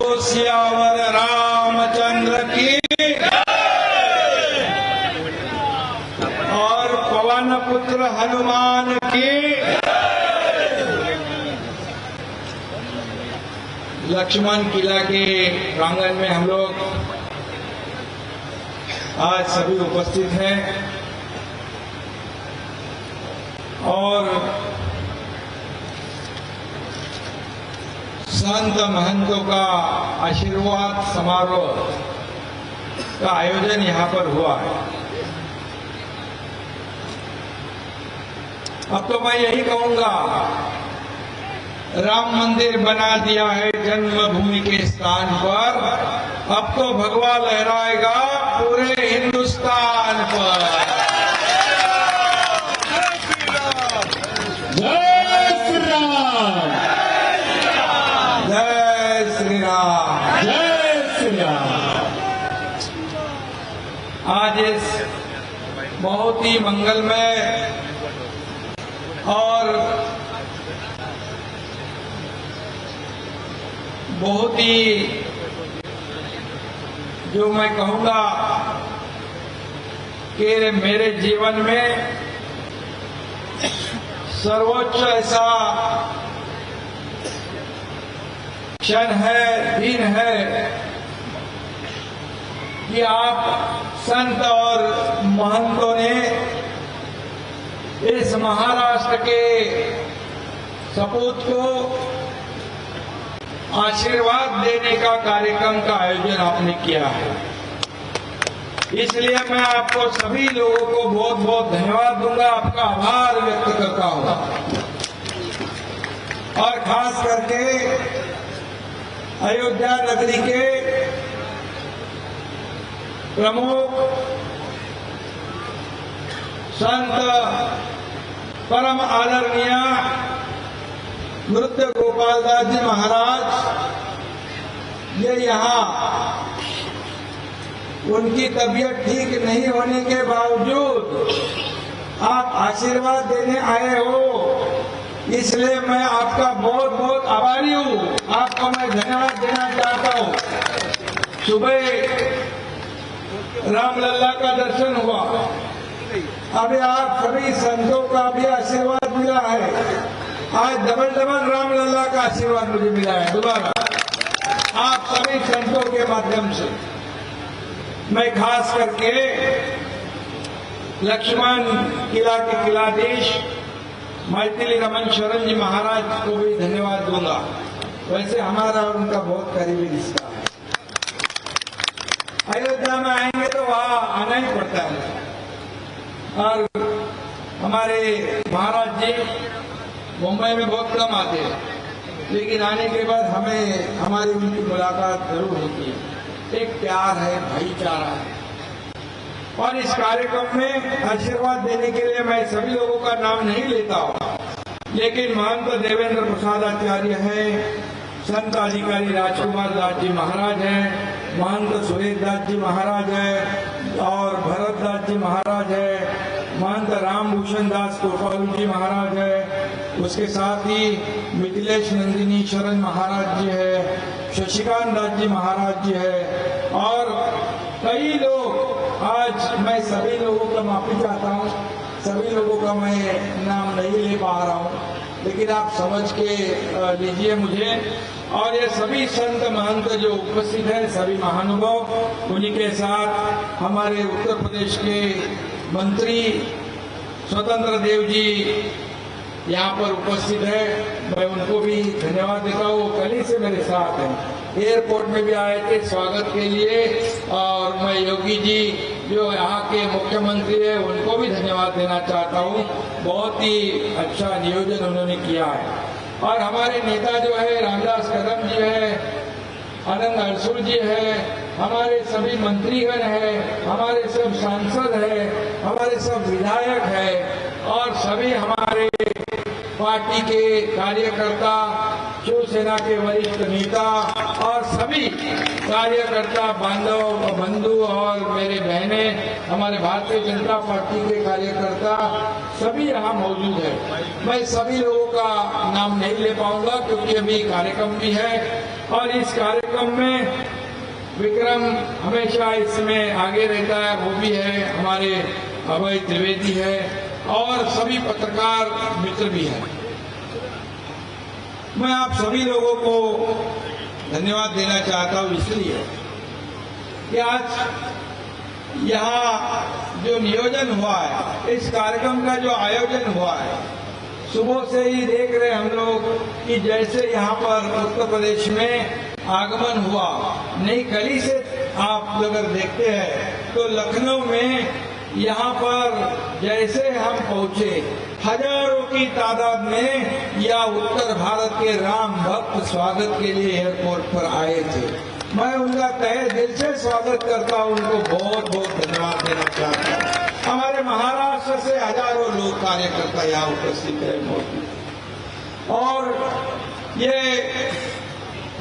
सियावर रामचंद्र की और पवन पुत्र हनुमान की। लक्ष्मण किला के प्रांगण में हम लोग आज सभी उपस्थित हैं और संत महंतों का आशीर्वाद समारोह का आयोजन यहाँ पर हुआ है। अब तो मैं यही कहूंगा, राम मंदिर बना दिया है जन्मभूमि के स्थान पर, अब तो भगवा लहराएगा पूरे हिंदुस्तान पर। जय श्री राम, जय श्री राम, जय श्री राम। आज इस बहुत ही मंगलमय और बहुत ही, जो मैं कहूंगा कि मेरे जीवन में सर्वोच्च ऐसा क्षण है, दिन है कि आप संत और महंतों ने इस महाराष्ट्र के सपूत को आशीर्वाद देने का कार्यक्रम का आयोजन आपने किया है। इसलिए मैं आपको सभी लोगों को बहुत बहुत धन्यवाद दूंगा, आपका आभार व्यक्त करता हूं। और खास करके अयोध्या नगरी के प्रमुख संत परम आदरणीय नृत्य गोपाल दास जी महाराज, ये यहाँ उनकी तबीयत ठीक नहीं होने के बावजूद आप आशीर्वाद देने आए हो, इसलिए मैं आपका बहुत बहुत आभारी हूँ। आपको मैं धन्यवाद देना चाहता हूँ। सुबह रामलला का दर्शन हुआ, अभी आप सभी संतों का भी आशीर्वाद मिला है। आज डबल डबल रामलला का आशीर्वाद मुझे मिला है दोबारा आप सभी संतों के माध्यम से। मैं खास करके लक्ष्मण किला के किलाधीश मैथिली रमन शरण जी महाराज को भी धन्यवाद दूंगा। वैसे हमारा और उनका बहुत करीबी रिश्ता है। अयोध्या में आएंगे तो वहां आना ही पड़ता है। और हमारे महाराज जी मुंबई में बहुत कम आते हैं, लेकिन आने के बाद हमें हमारी उनकी मुलाकात जरूर होती है। एक प्यार है, भाईचारा है। और इस कार्यक्रम में आशीर्वाद देने के लिए मैं सभी लोगों का नाम नहीं लेता हूँ, लेकिन महंत देवेंद्र प्रसाद आचार्य हैं, संत अधिकारी राजकुमार दास जी महाराज हैं, महंत सुरेश दास जी महाराज हैं और भरत दास जी महाराज हैं, महंत रामभूषण दास गोपाल जी महाराज है, उसके साथ ही मिथिलेश नंदिनी शरण महाराज जी है, शशिकांत दास जी महाराज जी है और कई लोग। आज मैं सभी लोगों का माफी चाहता हूँ, सभी लोगों का मैं नाम नहीं ले पा रहा हूँ, लेकिन आप समझ के लीजिए मुझे। और ये सभी संत महंत जो उपस्थित हैं, सभी महानुभाव, उन्हीं के साथ हमारे उत्तर प्रदेश के मंत्री स्वतंत्र देव जी यहाँ पर उपस्थित है, मैं उनको भी धन्यवाद देता हूँ। कल ही से मेरे साथ हैं, एयरपोर्ट में भी आए थे स्वागत के लिए। और मैं योगी जी जो यहाँ के मुख्यमंत्री है, उनको भी धन्यवाद देना चाहता हूँ। बहुत ही अच्छा नियोजन उन्होंने किया है। और हमारे नेता जो है रामदास कदम जी है, आनंद अरसुल जी है, हमारे सभी मंत्रीगण है, हमारे सब सांसद है, हमारे सब विधायक है और सभी हमारे पार्टी के कार्यकर्ता, शिवसेना के वरिष्ठ नेता और सभी कार्यकर्ता बांधव बंधु और मेरे बहनें, हमारे भारतीय जनता पार्टी के कार्यकर्ता, सभी यहाँ मौजूद है। मैं सभी लोगों का नाम नहीं ले पाऊंगा क्योंकि अभी कार्यक्रम भी है और इस कार्यक्रम में विक्रम हमेशा इसमें आगे रहता है, वो भी है, हमारे अभय त्रिवेदी है और सभी पत्रकार मित्र भी हैं। मैं आप सभी लोगों को धन्यवाद देना चाहता हूँ इसलिए कि आज यहाँ जो नियोजन हुआ है, इस कार्यक्रम का जो आयोजन हुआ है, सुबह से ही देख रहे हम लोग कि जैसे यहाँ पर उत्तर प्रदेश में आगमन हुआ, नई कली से आप अगर देखते हैं तो लखनऊ में यहाँ पर जैसे हम पहुंचे, हजारों की तादाद में या उत्तर भारत के राम भक्त स्वागत के लिए एयरपोर्ट पर आए थे। मैं उनका तहे दिल से स्वागत करता हूं, उनको बहुत बहुत धन्यवाद देना चाहता हूं। हमारे महाराष्ट्र से हजारों लोग कार्यकर्ता यहाँ उपस्थित है मौजूद और ये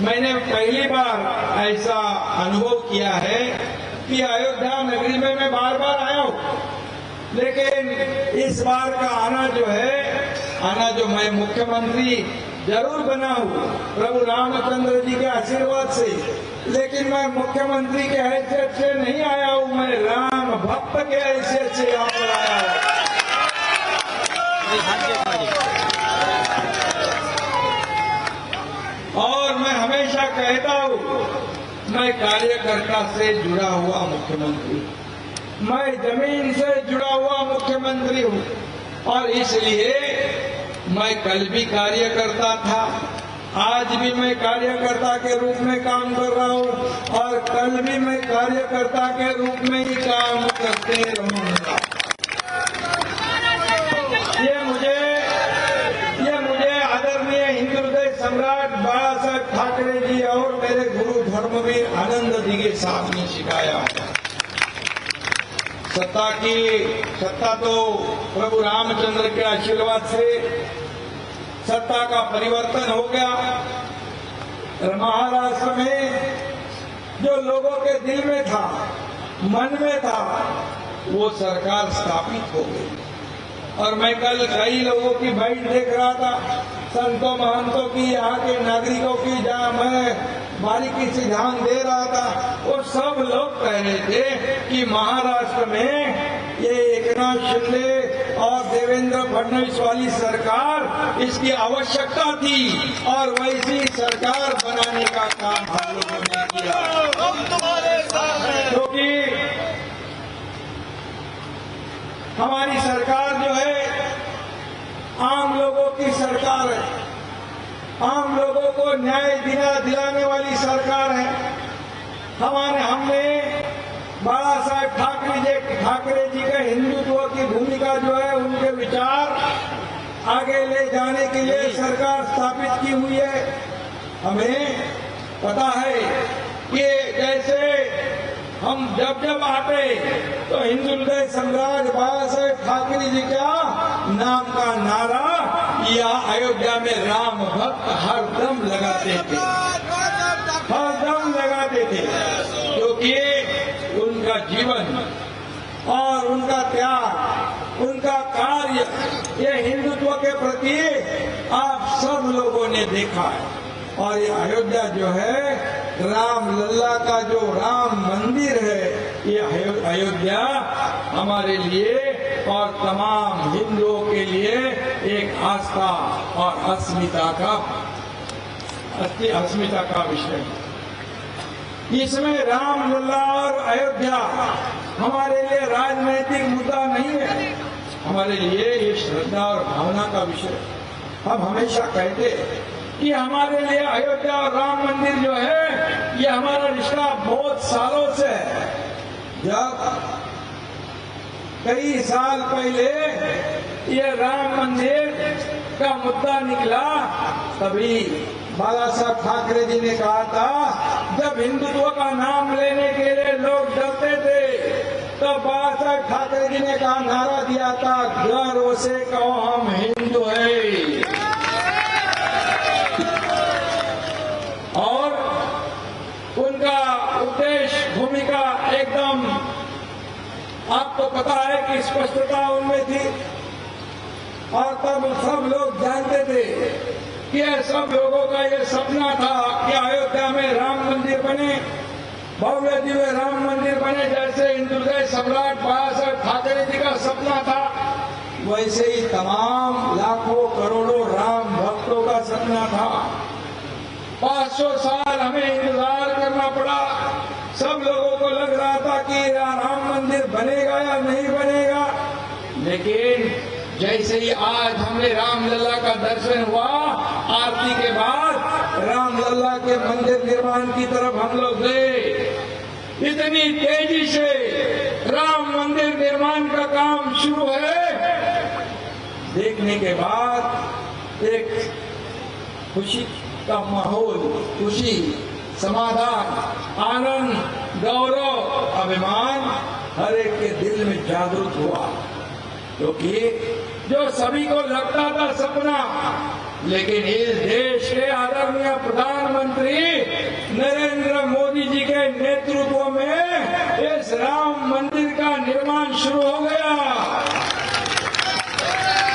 मैंने पहली बार ऐसा अनुभव किया है कि अयोध्या नगरी में मैं बार बार आया हूँ, लेकिन इस बार का आना जो मैं मुख्यमंत्री जरूर बना हूँ प्रभु रामचंद्र जी के आशीर्वाद से, लेकिन मैं मुख्यमंत्री के हैसियत से नहीं आया हूँ, मैं राम भक्त के हैसियत से यहाँ पर आया हूँ। और मैं हमेशा कहता हूँ, मैं कार्यकर्ता से जुड़ा हुआ मुख्यमंत्री, मैं जमीन से जुड़ा हुआ मुख्यमंत्री हूँ और इसलिए मैं कल भी कार्यकर्ता था, आज भी मैं कार्यकर्ता के रूप में काम कर रहा हूँ और कल भी मैं कार्यकर्ता के रूप में ही काम करते रहूंगा। ये मुझे आदरणीय हिंदू हृदय सम्राट बाला साहेब ठाकरे जी और मेरे गुरु धर्मवीर आनंद दिघे साहब ने सिखाया है। सत्ता तो प्रभु रामचंद्र के आशीर्वाद से सत्ता का परिवर्तन हो गया। महाराष्ट्र में जो लोगों के दिल में था, मन में था, वो सरकार स्थापित हो गई और मैं कल कई लोगों की बाइट देख रहा था, संतों महंतों की, यहाँ के नागरिकों की, जहाँ मैं बारीकी से ध्यान दे रहा था, वो सब लोग कह रहे थे कि महाराष्ट्र में ये एकनाथ शिंदे और देवेंद्र फडणवीस वाली सरकार, इसकी आवश्यकता थी और वैसी सरकार बनाने का काम हम लोगों ने किया। क्योंकि हमारी सरकार जो है आम लोगों की सरकार है, आम लोगों को न्याय दिलाने वाली सरकार है। हमने बाला साहेब ठाकरे जी के हिंदुत्व की भूमिका जो है, उनके विचार आगे ले जाने के लिए सरकार स्थापित की हुई है। हमें पता है कि जैसे हम जब आते तो हिंदू हृदय सम्राट बाला साहेब ठाकरे जी का नाम का नारा या अयोध्या में राम भक्त हरदम लगाते थे, क्योंकि उनका जीवन और उनका त्याग, उनका कार्य, ये हिंदुत्व के प्रति आप सब लोगों ने देखा है। और ये अयोध्या जो है, राम लल्ला का जो राम मंदिर है, ये अयोध्या हमारे लिए और तमाम हिंदुओं के लिए एक आस्था और अस्मिता का विषय है। इसमें राम लल्ला और अयोध्या हमारे लिए राजनैतिक मुद्दा नहीं है, हमारे लिए ये श्रद्धा और भावना का विषय। हम हमेशा कहते हैं कि हमारे लिए अयोध्या और राम मंदिर जो है, ये हमारा रिश्ता बहुत सालों से है। जब कई साल पहले ये राम मंदिर का मुद्दा निकला, तभी बाला साहब ठाकरे जी ने कहा था, जब हिंदुत्व का नाम लेने के लिए लोग डरते थे, तो बाला साहब ठाकरे जी ने कहा, नारा दिया था, गर्व से कहो हम हिंदू हैं। और उनका उद्देश्य, भूमिका एकदम आपको पता है कि स्पष्टता उनमें थी। और तब सब लोग जानते थे कि ये सब लोगों का ये सपना था कि अयोध्या में राम मंदिर बने, भव्य दिव्य राम मंदिर बने, जैसे हिंदुदय सम्राट बाला साहेब ठाकरे जी का सपना था, वैसे ही तमाम लाखों करोड़ों राम भक्तों का सपना था। 500 साल हमें इंतजार करना पड़ा। सब लोगों को लग रहा था कि राम मंदिर बनेगा या नहीं बनेगा, लेकिन जैसे ही आज हमने रामलला का दर्शन हुआ, आरती के बाद रामलला के मंदिर निर्माण की तरफ हम लोग गए। इतनी तेजी से राम मंदिर निर्माण का काम शुरू है, देखने के बाद एक खुशी का माहौल, खुशी, समाधान, आनंद, गौरव, अभिमान हर एक के दिल में जागृत हुआ। क्योंकि जो सभी को लगता था सपना, लेकिन इस देश के आदरणीय प्रधानमंत्री नरेंद्र मोदी जी के नेतृत्व में इस राम मंदिर का निर्माण शुरू हो गया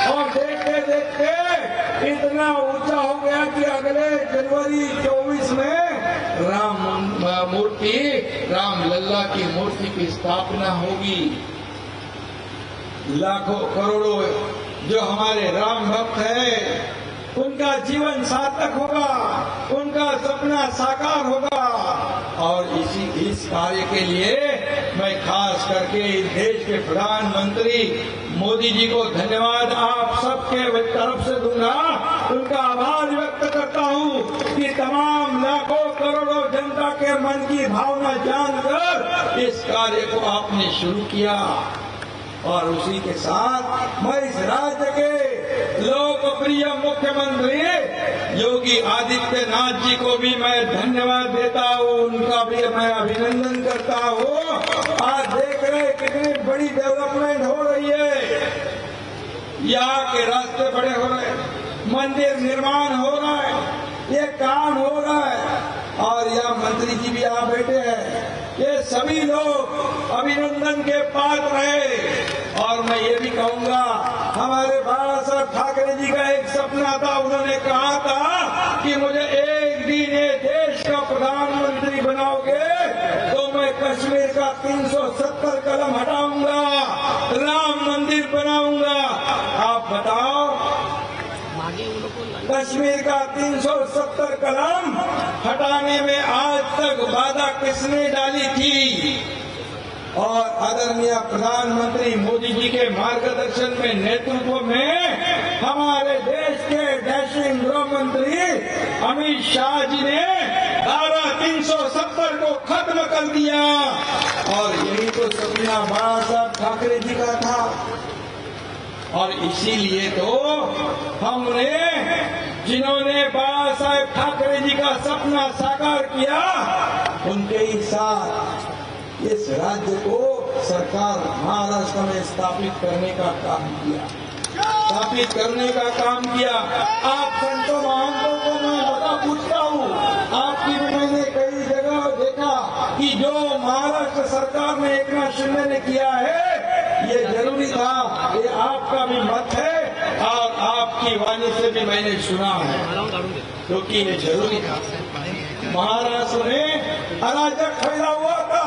और देखते देखते इतना ऊंचा हो गया कि अगले जनवरी 24 में रामलला की मूर्ति की स्थापना होगी। लाखों करोड़ों जो हमारे राम भक्त हैं, उनका जीवन सार्थक होगा, उनका सपना साकार होगा। और इस कार्य के लिए मैं खास करके इस देश के प्रधानमंत्री मोदी जी को धन्यवाद आप सबके तरफ से दूंगा, उनका आभार व्यक्त करता हूं कि तमाम लाखों करोड़ों जनता के मन की भावना जानकर इस कार्य को आपने शुरू किया। और उसी के साथ मैं इस राज्य के लोकप्रिय मुख्यमंत्री योगी आदित्यनाथ जी को भी मैं धन्यवाद देता हूँ, उनका भी मैं अभिनंदन करता हूँ। आज देख रहे कितनी बड़ी डेवलपमेंट हो रही है, यहाँ के रास्ते बड़े हो रहे हैं, मंदिर निर्माण हो रहा है, ये काम हो रहा है और यहाँ मंत्री जी भी यहाँ बैठे हैं। ये सभी लोग अभिनंदन के पात्र हैं। और मैं ये भी कहूंगा, हमारे बाला साहब ठाकरे जी का एक सपना था, उन्होंने कहा था कि मुझे एक दिन ये देश का प्रधानमंत्री बनाओगे तो मैं कश्मीर का 370 कलम हटाऊंगा, राम मंदिर बनाऊंगा। आप बताओ, कश्मीर का 370 कलम हटाने में आज तक बाधा किसने डाली थी? और आदरणीय प्रधानमंत्री मोदी जी के मार्गदर्शन में, नेतृत्व में हमारे देश के डैशिंग गृह मंत्री अमित शाह जी ने धारा 370 को खत्म कर दिया। और यही तो सपना बाला साहब ठाकरे जी का था। और इसीलिए तो हमने, जिन्होंने बाला साहेब ठाकरे जी का सपना साकार किया, उनके ही साथ इस राज्य को सरकार महाराष्ट्र में स्थापित करने का काम किया, स्थापित करने का काम किया। आप संतों महंतों को मैं बता पूछता हूँ, आपकी भी मैंने कई जगह देखा कि जो महाराष्ट्र सरकार ने एकनाथ शिंदे ने किया है, ये जरूरी था, ये आपका भी मत है और आपकी वाणी से भी मैंने सुना है, क्योंकि ये जरूरी था। महाराष्ट्र में अराजक फैला हुआ था।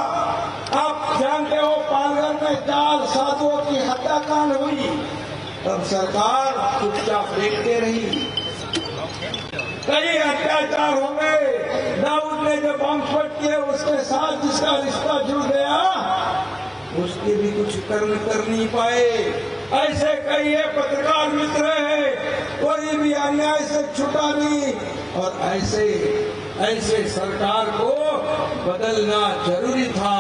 आप जानते हो, पालघर में 4 साधुओं की हत्याकांड हुई, तब सरकार चुपचाप देखते रही। कई अत्याचार हो गए। दाऊद ने जो बम स्फोट किए, उसके साथ जिसका रिश्ता जुड़ गया, उसके भी कुछ कर नहीं पाए। ऐसे कई पत्रकार मित्र हैं, कोई भी अन्याय से छूटा नहीं। और ऐसे सरकार को बदलना जरूरी था।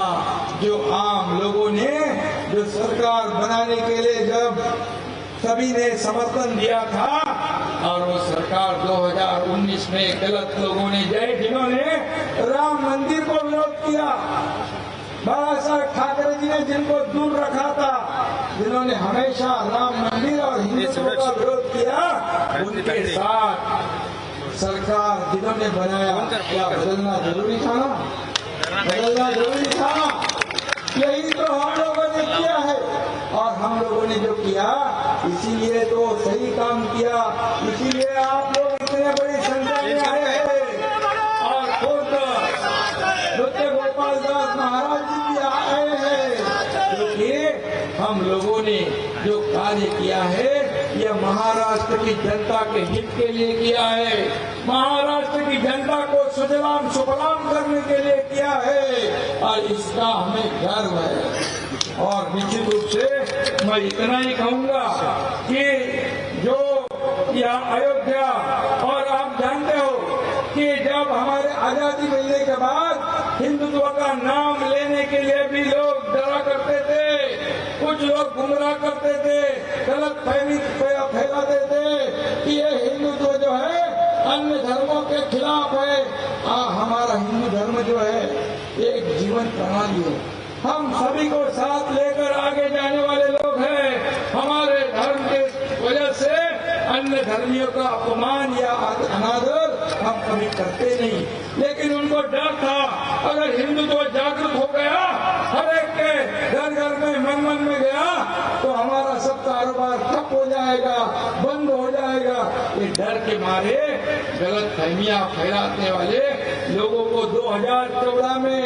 जो आम लोगों ने जो सरकार बनाने के लिए जब सभी ने समर्थन दिया था, और वो सरकार 2019 में गलत लोगों ने जिन्होंने राम मंदिर को विरोध किया, बाला साहब ठाकरे जी ने जिनको दूर रखा था, जिन्होंने हमेशा राम मंदिर और हिंदुत्व का विरोध किया, उनके साथ सरकार जिन्होंने बनाया, क्या बदलना जरूरी था? बदलना जरूरी था। यही तो हम लोगों ने किया है। और हम लोगों ने जो किया, इसीलिए तो सही काम किया, इसीलिए आप लोग इतने बड़ी संख्या में आए हैं। और खुद नृत्य गोपाल दास महाराज जी भी आए हैं, क्योंकि हम लोगों ने जो कार्य किया है यह महाराष्ट्र की जनता के हित के लिए किया है, महाराष्ट्र की जनता को सुजलाम सुफलाम करने के लिए किया है, और इसका हमें गर्व है। और निश्चित रूप से मैं इतना ही कहूंगा कि जो यह अयोध्या, और आप जानते हो कि जब हमारे आजादी मिलने के बाद हिंदुत्व का नाम लेने के लिए भी लोग डरा करते थे, कुछ लोग गुमराह करते थे, गलत फहमी फैलाते थे कि ये हिंदुत्व जो है अन्य धर्मों के खिलाफ है। हमारा हिंदू धर्म जो है एक जीवन प्रणाली है, हम सभी को साथ लेकर आगे जाने वाले लोग हैं। हमारे धर्म के वजह से अन्य धर्मियों का अपमान या अनादर हम कभी करते नहीं, लेकिन उनको डर था अगर हिंदुत्व जागरूक हो गया, हर एक के घर घर में मन मन में गया, तो हमारा सब कारोबार ठप हो जाएगा, बंद हो जाएगा। ये डर के मारे गलत फहमियां फैलाने वाले लोगों को 2014 में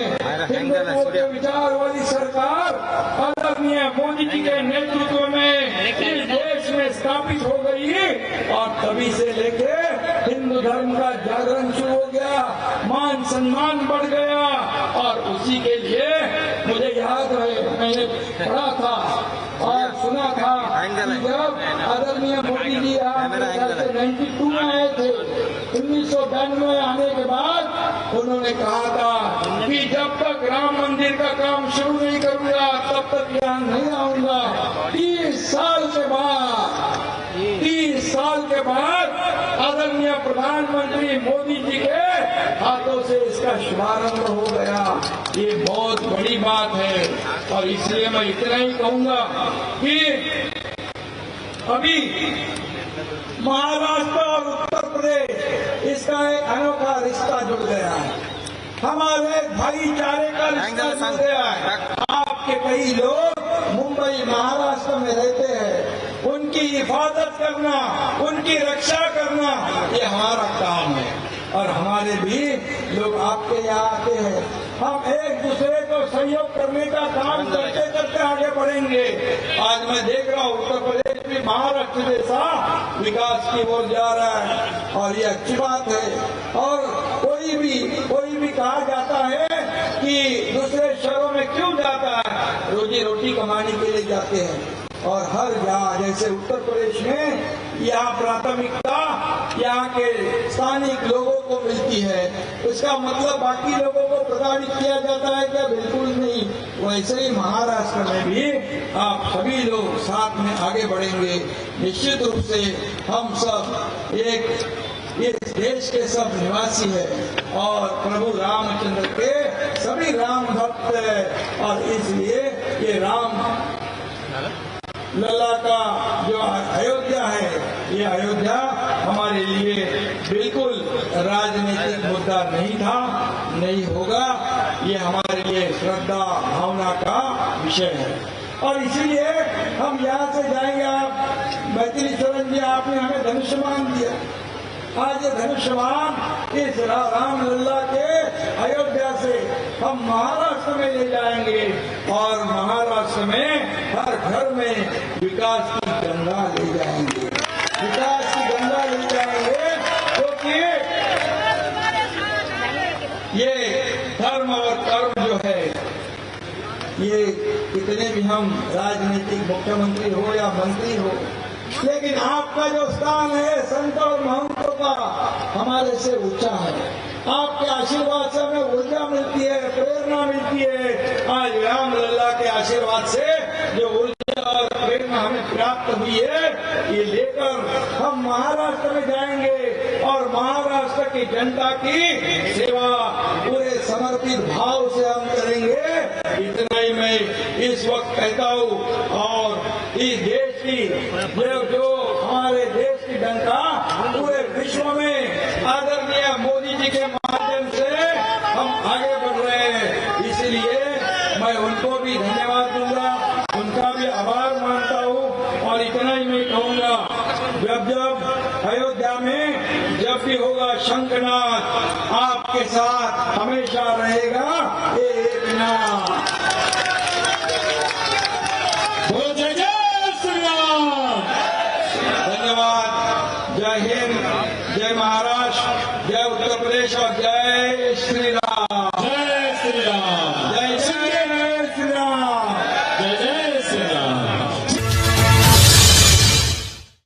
हिंदुत्व के विचार वाली सरकार आदरणीय मोदी जी के नेतृत्व में इस देश में स्थापित हो गई, और तभी से लेके हिंदू धर्म का जागरण शुरू हो गया, मान सम्मान बढ़ गया। और उसी के लिए मुझे याद है, मैंने पढ़ा था और सुना था कि जब आदरणीय मोदी जी 92 में आए थे, 1992 आने के बाद उन्होंने कहा था कि जब तक राम मंदिर का काम शुरू नहीं करूंगा तब तक यहाँ नहीं आऊंगा। 30 साल के बाद आदरणीय प्रधानमंत्री मोदी जी के हाथों से इसका शुभारंभ हो गया। ये बहुत बड़ी बात है, और इसलिए मैं इतना ही कहूंगा कि अभी महाराष्ट्र और उत्तर प्रदेश इसका एक अनोखा रिश्ता जुड़ गया है, हमारे भाईचारे का रिश्ता जुड़ गया है। आपके कई लोग मुंबई महाराष्ट्र में रहते हैं, उनकी हिफाजत करना, उनकी रक्षा करना ये हमारा काम है, और हमारे भी लोग आपके यहाँ आते हैं। हम एक दूसरे को सहयोग करने का काम करते करते आगे बढ़ेंगे। आज मैं देख रहा हूँ उत्तर प्रदेश भी महाराष्ट्र जैसा विकास की ओर जा रहा है, और ये अच्छी बात है। और कोई भी कहा जाता है कि दूसरे शहरों में क्यों जाता है, रोजी रोटी कमाने के लिए जाते हैं। और हर जगह जैसे उत्तर प्रदेश में यहाँ प्राथमिकता यहाँ के स्थानिक लोगों को मिलती है, उसका मतलब बाकी लोगों को प्रताड़ित किया जाता है क्या? बिल्कुल नहीं। वैसे ही महाराष्ट्र में भी आप सभी लोग साथ में आगे बढ़ेंगे। निश्चित रूप से हम सब एक इस देश के सब निवासी है, और प्रभु रामचंद्र के सभी राम भक्त है, और इसलिए ये राम लल्ला का जो अयोध्या है, ये अयोध्या हमारे लिए बिल्कुल राजनीतिक मुद्दा नहीं था, नहीं होगा। ये हमारे लिए श्रद्धा भावना का विषय है, और इसीलिए हम यहाँ से जाएंगे। आप मैथिली चरण जी, आपने हमें धनुष्यमान दिया, आज ये धनुष्यमान इस राम लल्ला के अयोध्या से हम महाराष्ट्र में ले जाएंगे, और महाराष्ट्र में हर घर में विकास की गंगा ले जाएंगे, विकास की गंगा ले जाएंगे, क्योंकि ये धर्म और कर्म जो है, ये कितने भी हम राजनीतिक मुख्यमंत्री हो या मंत्री हो, लेकिन आपका जो स्थान है संत और महंतों का हमारे से ऊंचा है। आपके आशीर्वाद से हमें ऊर्जा मिलती है, प्रेरणा मिलती है। आज राम लल्ला के आशीर्वाद से जो ऊर्जा और प्रेरणा हमें प्राप्त हुई है, ये लेकर हम महाराष्ट्र में जाएंगे, और महाराष्ट्र की जनता की सेवा पूरे समर्पित भाव से हम करेंगे। इतना ही मैं इस वक्त कहता हूँ, और इस देश की जो हमारे देश की जनता पूरे विश्व में आदरणीय मोदी जी के माध्यम से हम आगे बढ़ रहे हैं, इसलिए मैं उनको भी धन्यवाद दूंगा, उनका भी आभार मानता के साथ हमेशा रहेगा एक नाम। बोलो जय जय श्री राम। धन्यवाद। जय हिंद, जय महाराष्ट्र, जय उत्तर प्रदेश और जय श्री राम।